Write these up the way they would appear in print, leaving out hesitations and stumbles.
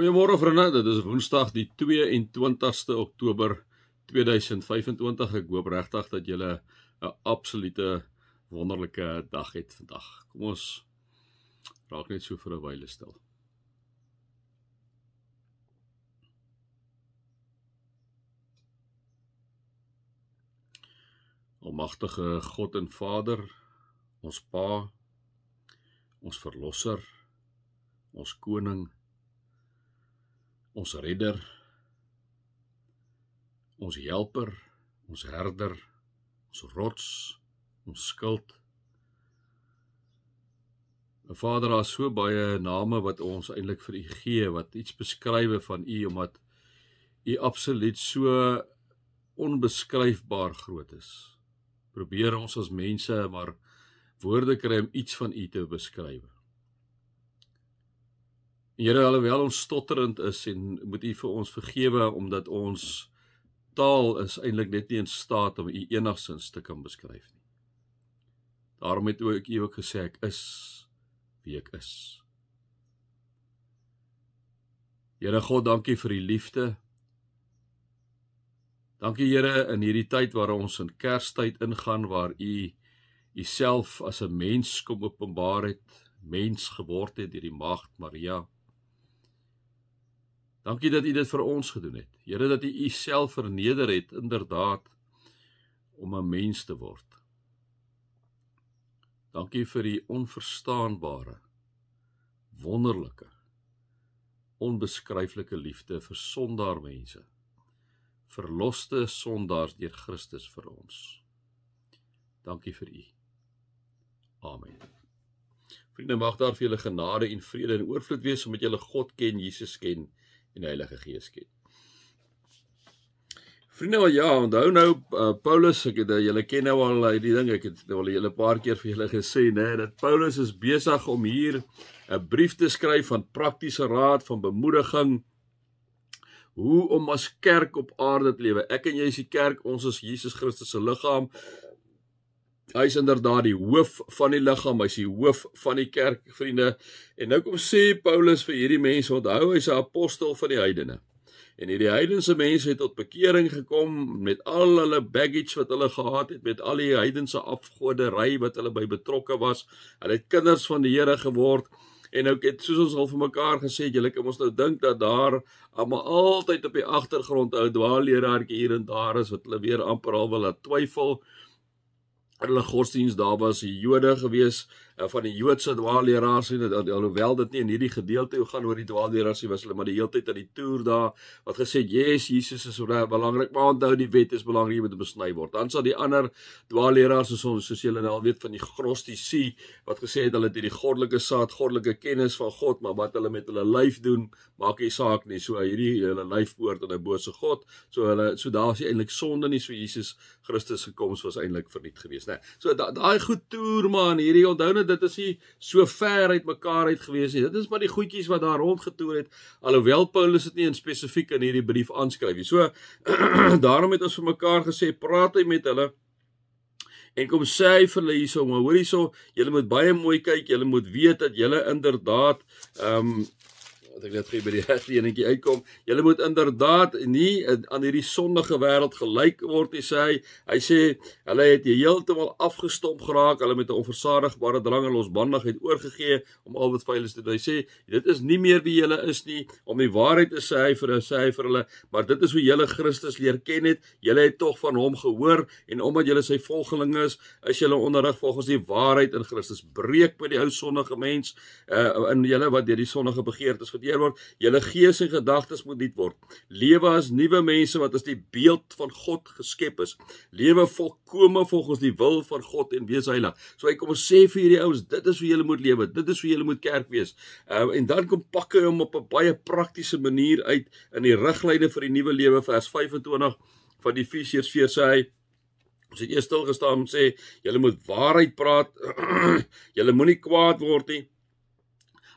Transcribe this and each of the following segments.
Goeiemôre vriende, dit is Woensdag die 22ste Oktober 2025. Ek hoop regtig dat julle 'n absolute wonderlike dag het vandag. Kom ons raak net so vir 'n wyle stil. Almagtige God en Vader, ons Pa, ons Verlosser, ons Koning, ons Redder, ons Helper, ons Herder, ons Rots, ons Skild. Vader, daar is so baie name wat ons eintlik vir U gee, wat iets beskrywe van U, omdat U absoluut so onbeskryfbaar groot is. Probeer ons as mense maar woorde kry om iets van U te beskryf. Here, alhoewel ons stotterend is en moet U vir ons vergewe, omdat ons taal is eintlik net nie in staat om U enigstens te kan beskryf nie. Daarom het U ook gesê, ek is wie ek is. Here God, dankie vir U liefde. Dankie Here, in hierdie tyd waar ons in Kerstyd ingaan, waar U self as 'n mens kom openbaar het, mens geword het deur die Maagd Maria. Dankie dat U dit vir ons gedoen het. Here, dat U self verneder het, inderdaad, om 'n mens te word. Dankie vir U onverstaanbare, wonderlike, onbeskryflike liefde vir sondaarmense, verloste sondaars deur Christus vir ons. Dankie vir U. Amen. Vriende, mag daar vir julle genade en vrede en oorvloed wees, omdat julle God ken, Jesus ken en Heilige Gees ken. Vriende, ja, onthou nou, Paulus, julle ken nou al die ding, ek het nou al 'n paar keer vir julle gesê, dat Paulus is besig om hier 'n brief te skryf van praktiese raad, van bemoediging, hoe om as kerk op aarde te lewe. Ek en jy is die kerk, ons is Jesus Christus se liggaam. Hy is inderdaad die hoof van die liggaam, hy is die hoof van die kerk, vriende. En nou kom sê Paulus vir hierdie mense, onthou, hy is 'n apostel van die heidene. En hierdie heidense mense het tot bekering gekom met al hulle baggage wat hulle gehad het, met al die heidense afgoderry wat hulle by betrokke was. Hulle het kinders van die Here geword. En ook het, soos ons al vir mekaar gesê het, julle kan ons nou dink dat daar maar altyd op die agtergrond ou dwaalleraartjie hier en daar is, wat hulle weer amper al wil laat twyfel. Hulle godsdienst, daar was die Jode gewees, van die Joodse dwaalleraars, alhoewel dit nie in hierdie gedeelte gaan oor die dwaalleraars, was hulle maar die hele tyd aan die toer daar, wat gesê het, Jesus is belangrik, maar onthou die wet is belangrik, jy moet besny word. Dan sal die ander dwaalleraars, soos julle nou al weet, van die Gnostici, wat gesê het, hulle het die goddelike saad, goddelike kennis van God, maar wat hulle met hulle lyf doen, maak nie saak nie, so hierdie hulle lyf behoort aan 'n bose God, so daar is eintlik sonde nie, so Jesus Christus se koms was eintlik verniet gewees. So daai goed toer man, hierdie onthou net, dit is nie so ver uit mekaar uit gewees nie. Dit is maar die goedjies wat daar rondgetoer het, alhoewel Paulus dit nie in spesifiek in hierdie brief aanskryf nie. So daarom het ons vir mekaar gesê, praat hy met hulle en kom sê hy vir hulle hierso, maar hoor hierso, julle moet baie mooi kyk, julle moet weet dat julle inderdaad wat ek net gee by die regte enetjie uitkom, julle moet inderdaad nie aan hierdie sondige wêreld gelyk word nie, sê hy sê, hulle het heeltemal afgestomp geraak, hulle met 'n onversadigbare drang en losbandigheid oorgegee, om al wat vuil is te doen. Hy sê, dit is nie meer wie julle is nie, om die waarheid te sê hy vir hulle, maar dit is hoe julle Christus leer ken het, julle het tog van hom gehoor, en omdat julle sy volgeling is julle onderrig volgens die waarheid in Christus, breek by die ou sondige mens, in julle wat deur die sondige begeertes word, julle gees en gedagtes moet nuut word. Lewe as nuwe mense wat as die beeld van God geskep is. Lewe volkome volgens die wil van God en wees heilig. So hy kom sê vir hierdie ouens, dit is hoe julle moet lewe, dit is hoe julle moet kerk wees. En dan kom pak hy hom op 'n baie praktiese manier uit in die riglyne vir die nuwe lewe, vers 25 van die Efesiërs 4 sê hy, ons het eers stil gestaan en sê, julle moet waarheid praat, julle moenie kwaad word nie.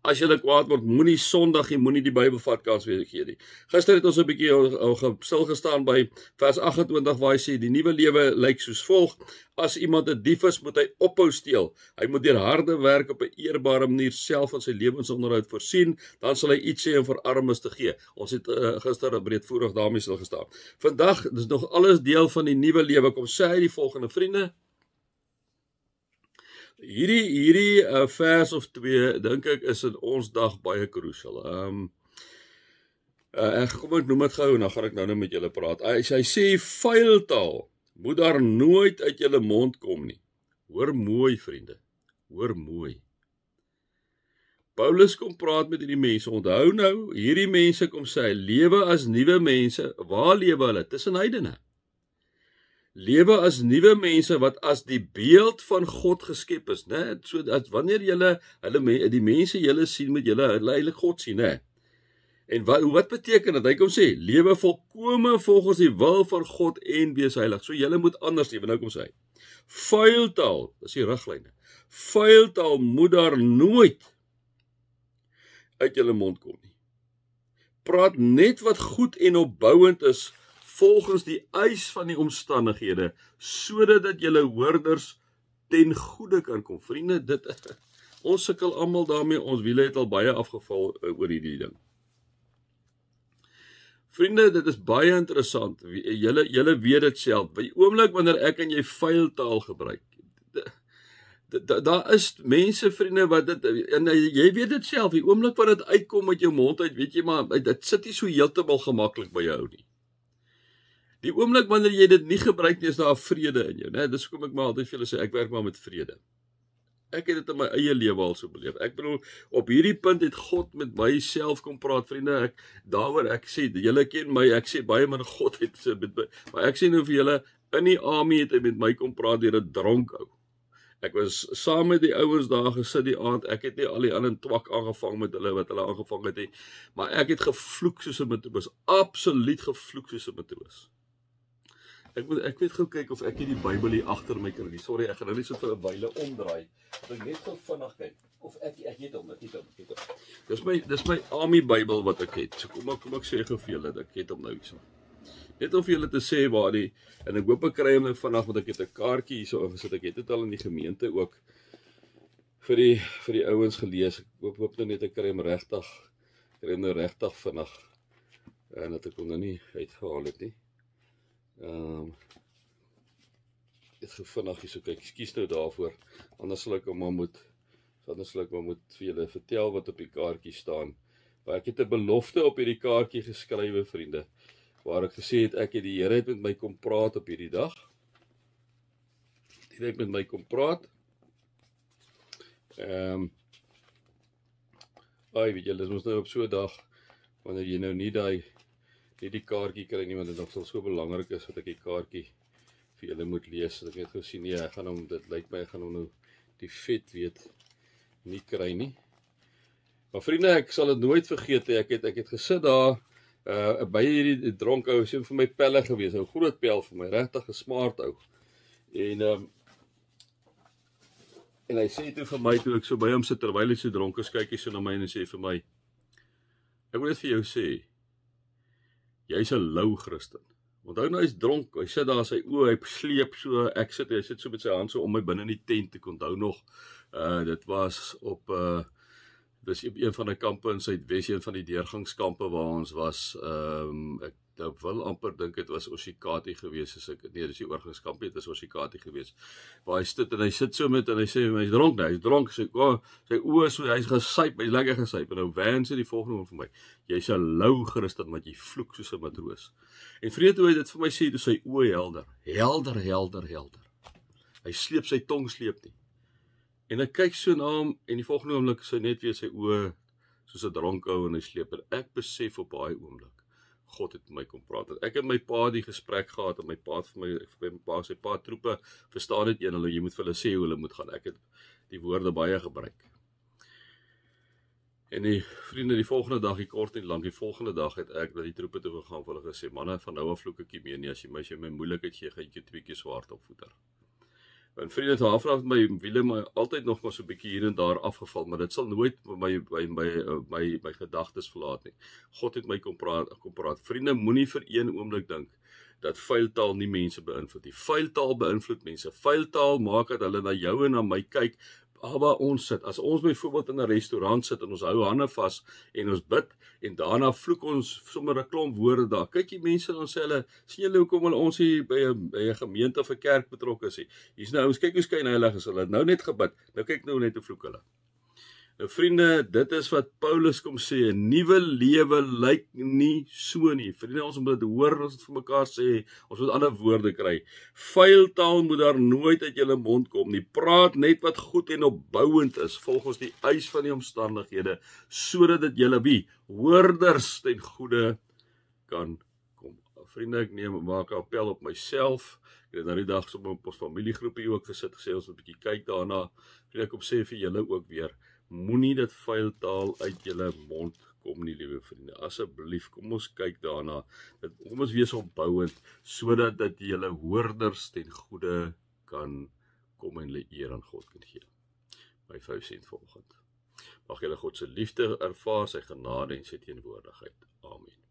As jy kwaad word, moenie Sondag, jy moenie die Bybel vat kans weer gee nie. Gister het ons 'n bietjie stil gestaan by vers 28 waar hy sê die nuwe lewe lyk soos volg: as iemand 'n dief is, moet hy ophou steel. Hy moet deur harde werk op 'n eerbare manier self van sy lewensonderhoud voorsien, dan sal hy iets hê om vir armes te gee. Ons het gister breedvoerig daarmee stil gestaan. Vandag, dis nog alles deel van die nuwe lewe. Kom sê hy die volgende, vriende. Hierdie vers of 2, dink ek, is in ons dag baie crucial. Kom ek noem dit gou en dan gaan ek nou met julle praat. Hy sê vuil taal moet daar nooit uit julle mond kom nie. Hoor mooi, vriende. Hoor mooi. Paulus kom praat met hierdie mense. Onthou nou, hierdie mense kom sê, lewe as nuwe mense. Waar lewe hulle? Tussen heidene. Lewe as nuwe mense wat as die beeld van God geskep is, né? So as wanneer die mense julle sien, met julle eintlik God sien, né? En wat beteken dit? Hy kom sê, lewe volkome volgens die wil van God en wees heilig. So julle moet anders lewe. Nou kom sê hy, vuil taal, dis die riglyne. Vuil taal moet daar nooit uit julle mond kom nie. Praat net wat goed en opbouend is volgens die eis van die omstandighede, sodat dat julle hoorders ten goeie kan kom. Vriende, ons sukkel almal daarmee, ons wiele het al baie afgeval oor hierdie ding. Vriende, dit is baie interessant. Julle weet dit self. By die oomblik wanneer ek en jy vuil taal gebruik, daar is mense, vriende, wat dit, en jy weet dit self, die oomblik wat dit uitkom uit jou mond uit, weet jy maar, dit sit nie so heeltemal gemaklik by jou nie. Die oomblik wanneer jy dit nie gebruik nie, is daar vrede in jou, né? Dis hoekom ek maar altyd vir julle sê, ek werk maar met vrede. Ek het dit in my eie lewe al so beleef. Ek bedoel, op hierdie punt het God met myself kom praat, vriende. Ek sê, julle ken my, ek sê baie min God het, maar ek sê nou vir julle, in die army het hy met my kom praat deur 'n dronk ou. Ek was saam met die ouens daar gesit die aand, ek het nie al die ander twak aangevang met hulle, wat hulle aangevang het nie, maar ek het gevloek soos 'n matroos, absoluut gevloek soos 'n matroos. Ek weet gou kyk of ek die Bybel hier agter my kan lees. Sorry, ek gaan nou net so vir 'n wyle omdraai. Ek net so vinnig kyk of ek het hom. Dis my Army Bybel wat ek het. So kom ek sê gou vir julle dat ek het hom nou hierso. Net om vir julle te sê waar en ek hoop ek kry hom nou vandag want ek het 'n kaartjie hierso ingesit. Ek het dit al in die gemeente ook vir die ouens gelees. Ek hoop nou net ek kry hom regtig vinnig. En dat ek hom nou nie uitgehaal het nie. Dit gevinnig hier so kyk, ekskuus nou daarvoor, anders sal ek maar moet vir julle vertel wat op die kaartjie staan. Maar ek het 'n belofte op hierdie kaartjie geskrywe, vriende, waar ek gesê het, die Here het met my kom praat op hierdie dag. Die Here het met my kom praat. Weet julle, dis mos nou op so 'n dag, wanneer jy nou nie die kaartjie kry nie, want dit nog so belangrik is, dat ek die kaartjie vir julle moet lees, dat ek net gesien, nee, ek gaan hom, dit lyk my, ek gaan hom nou die vet weet, nie kry nie. Maar vriende, ek sal dit nooit vergeet, ek het gesit daar, by hierdie dronk ou, is vir my pelle gewees, 'n groot pel vir my, regtig gesmaard ou. En hy sê toe vir my, toe ek so by hom sit, terwyl hy so dronk is, kyk hy so na my en hy sê vir my, ek wil net vir jou sê, jy's 'n lou Christen. Onthou nou, hy's dronk, hy sit daar sy oë, hy sleep so, hy sit so met sy hand so om my binne in die tent, ek onthou nog, dit was op, dis een van die kampe in Suidwes, een van die deurgangskampe waar ons was, ek wil amper dink het was Oshikati gewees, nee, dis die oorgangskamp, het is Oshikati gewees, waar hy sit en hy sit so met, en hy sê, hy's dronk, sy oë so, hy's gesyp, hy's lekker gesyp, en nou Van sê die volgende woord vir my, jy's 'n lou Christen, want jy vloek soos 'n matroos. En vriend, hoe hy dit vir my sê, toe sy oë helder, hy sleep sy tong sleep nie, en ek kyk so na hom, en die volgende oomblik sy net weer sy oë, soos 'n dronk ou, en hy sleep, en ek besef op daai oomblik, God het met my kom praat. Ek het my pa die gesprek gehad, en my pa sy pa troepe, verstaan dit jy moet vir hulle sê hoe hulle moet gaan. Ek het die woorde baie gebruik. En die vriende, die volgende dag, kort en lank, die volgende dag het ek na die troepe toe gegaan, vir hulle gesê, manne, van nou af vloek ek nie meer nie, as jy my moeilikheid gee, gaan ek jou 2 keer swaard opvoeter. En vriende, het vanaf my wiele my altyd nog maar so 'n bietjie hier en daar afgeval, maar dit sal nooit my gedagtes verlaat nie. God het my kom praat. Vriende, moenie vir een oomblik dink dat vuil taal nie mense beïnvloed nie. Vuil taal beïnvloed mense. Vuil taal maak dat hulle na jou en na my kyk, waar ons sit. As ons byvoorbeeld in 'n restaurant sit en ons hou hande vas en ons bid en daarna vloek ons sommer 'n klomp woorde daar. Kyk die mense dan sê hulle, sien julle hoekom ons hier by 'n gemeente of 'n kerk betrokke is. Hier's nou ons kyk hoe skyn heilig is. Hulle het nou net gebid. Nou kyk nou net hoe vloek hulle. Nou vriende, dit is wat Paulus kom sê, 'n nuwe lewe lyk nie so nie. Vriende, ons moet dit hoor, ons het vir mekaar sê, ons moet ander woorde kry. Vuil taal moet daar nooit uit julle mond kom nie. Praat net wat goed en opbouend is, volgens die eis van die omstandighede, sodat dit julle hoorders ten goeie kan kom. Vriende, ek maak 'n appel op myself. Ek het nou die dag sommer op ons familiegroepie ook gesit, gesê ons moet 'n bietjie kyk daarna. Vriende, ek kom sê vir julle ook weer, moenie dit vuil taal uit julle mond kom nie, liewe vriende. Asseblief, kom ons kyk daarna. Kom ons wees opbouend, sodat dit julle hoorders ten goeie kan kom en hulle eer aan God kan gee. My 5 sent vanoggend. Mag julle God se liefde ervaar, sy genade en sy teenwoordigheid. Amen.